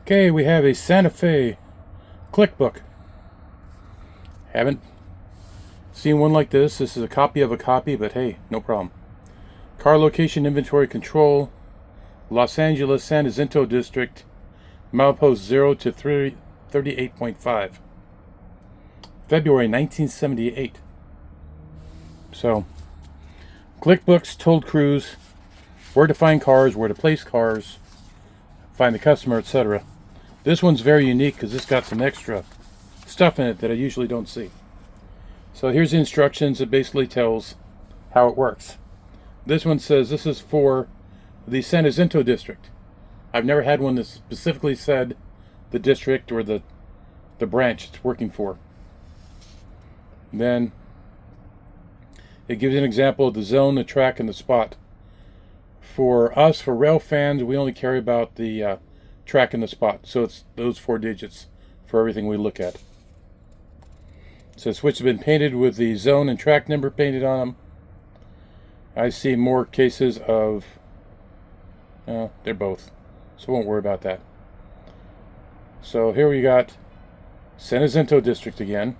Okay, we have a Santa Fe CLIC book. Haven't seen one like this. This is a copy of a copy, but hey, no problem. Car location inventory control, Los Angeles San Jacinto District, milepost 0 to 38.5. February 1978. So, CLIC books told crews where to find cars, where to place cars, find the customer, etc. This one's very unique because it's got some extra stuff in it that I usually don't see. So here's the instructions. It basically tells how it works. This one says this is for the San Jacinto district. I've never had one that specifically said the district or the branch it's working for. Then it gives an example of the zone, the track, and the spot. For us, for rail fans, we only carry about the track and the spot. So it's those 4 digits for everything we look at. So switches have been painted with the zone and track number painted on them. I see more cases of, they're both. So won't worry about that. So here we got San Jacinto District again.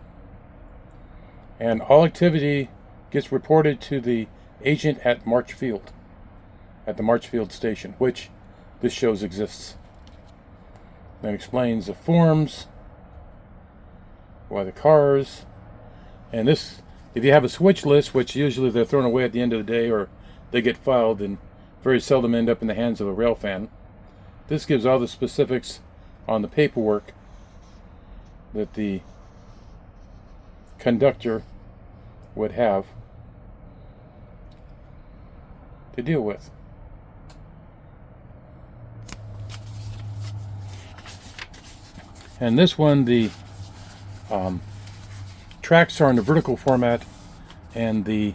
And all activity gets reported to the agent at Marchfield, at the Marchfield station, which this shows exists. Then explains the forms, why the cars, and this, if you have a switch list, which usually they're thrown away at the end of the day or they get filed and very seldom end up in the hands of a rail fan, this gives all the specifics on the paperwork that the conductor would have to deal with. And this one, the tracks are in a vertical format and the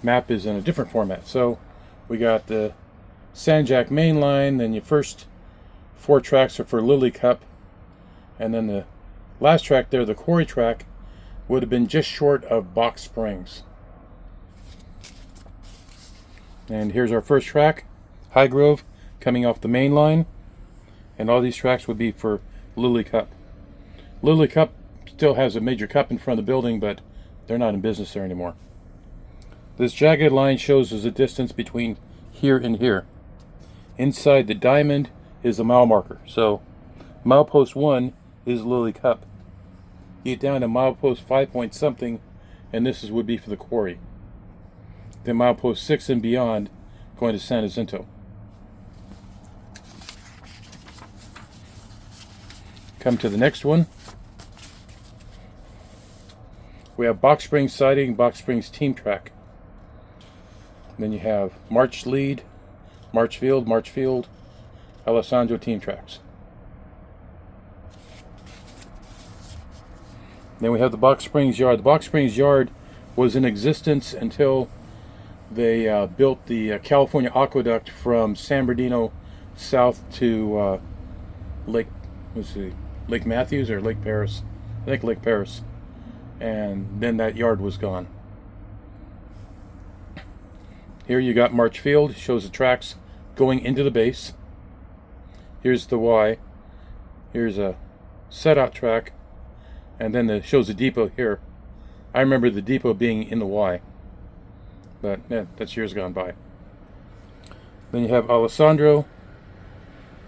map is in a different format. So we got the San Jac main line, then your first 4 tracks are for Lily Cup, and then the last track there, the quarry track, would have been just short of Box Springs. And here's our first track, Highgrove, coming off the main line, and all these tracks would be for Lily Cup. Lily Cup still has a major cup in front of the building, but they're not in business there anymore. This jagged line shows us a distance between here and here. Inside the diamond is the mile marker. So milepost 1 is Lily Cup. You get down to milepost 5 point something, and this would be for the quarry. Then milepost 6 and beyond, going to San Jacinto. Come to the next one. We have Box Springs siding, Box Springs team track. Then you have March lead, Marchfield, Alessandro team tracks. Then we have the Box Springs yard. The Box Springs yard was in existence until they built the California aqueduct from San Bernardino south to Lake Matthews or Lake Paris. I think Lake Paris. And then that yard was gone. Here you got Marchfield, shows the tracks going into the base. Here's the Y. Here's a set-out track, and then it shows the depot here. I remember the depot being in the Y, but yeah, that's years gone by. Then you have Alessandro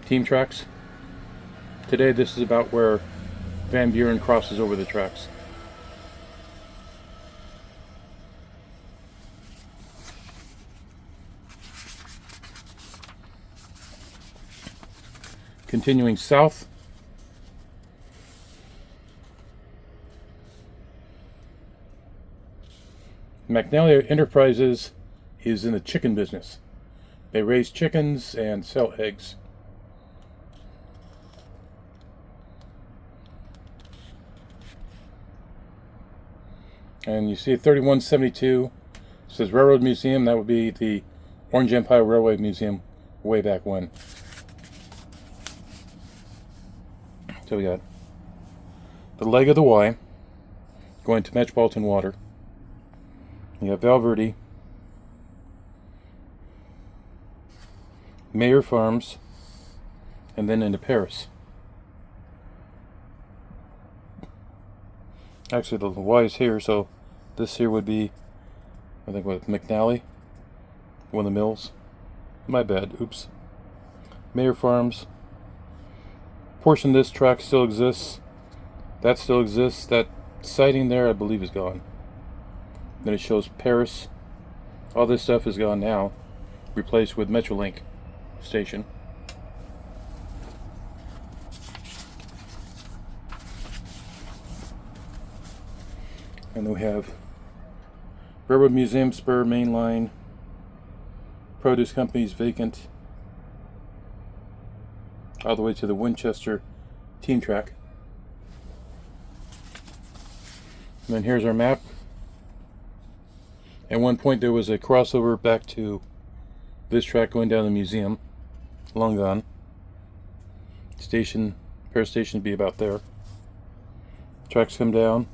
team tracks. Today this is about where Van Buren crosses over the tracks. Continuing south, McNally Enterprises is in the chicken business. They raise chickens and sell eggs. And you see 3172 says Railroad Museum. That would be the Orange Empire Railway Museum way back when. So we got the leg of the Y going to Metropolitan Water. You have Valverde, Mayor Farms, and then into Paris. Actually, the Y is here, so this here would be, I think, what, McNally? One of the mills. My bad, oops. Mayor Farms. Portion of this track still exists. That still exists. That siding there, I believe, is gone. Then it shows Paris. All this stuff is gone now. Replaced with Metrolink station. And then we have Railroad Museum Spur main line, produce companies vacant, all the way to the Winchester team track. And then here's our map. At one point there was a crossover back to this track going down the museum. Long gone. Station, Paris station would be about there. Tracks come down.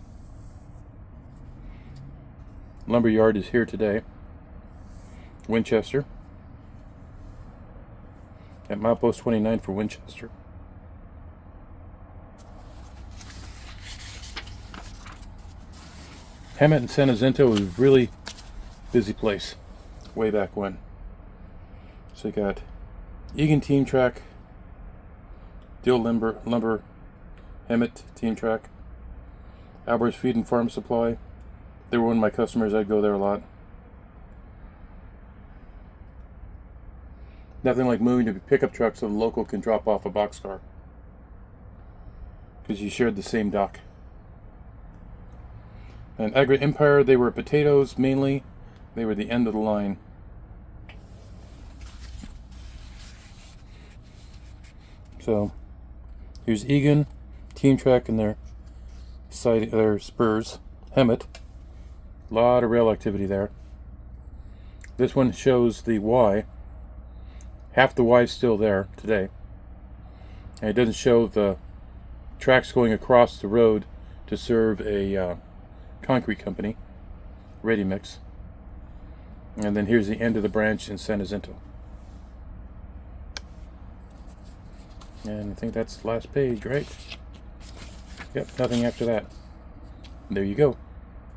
Lumberyard is here today. Winchester. At milepost 29 for Winchester. Hemet and San Jacinto was a really busy place way back when. So you got Egan Team Track, Dill Lumber, Hemet Team Track, Albert's Feed and Farm Supply. They were one of my customers. I'd go there a lot. Nothing like moving to pickup truck so the local can drop off a boxcar, because you shared the same dock. And Agri Empire, they were potatoes mainly. They were the end of the line. So here's Egan, Team Track, and their spurs. Hemet. A lot of rail activity there. This one shows the Y. Half the Y is still there today. And it doesn't show the tracks going across the road to serve a concrete company, Ready Mix. And then here's the end of the branch in San Jacinto. And I think that's the last page, right? Yep, nothing after that. There you go.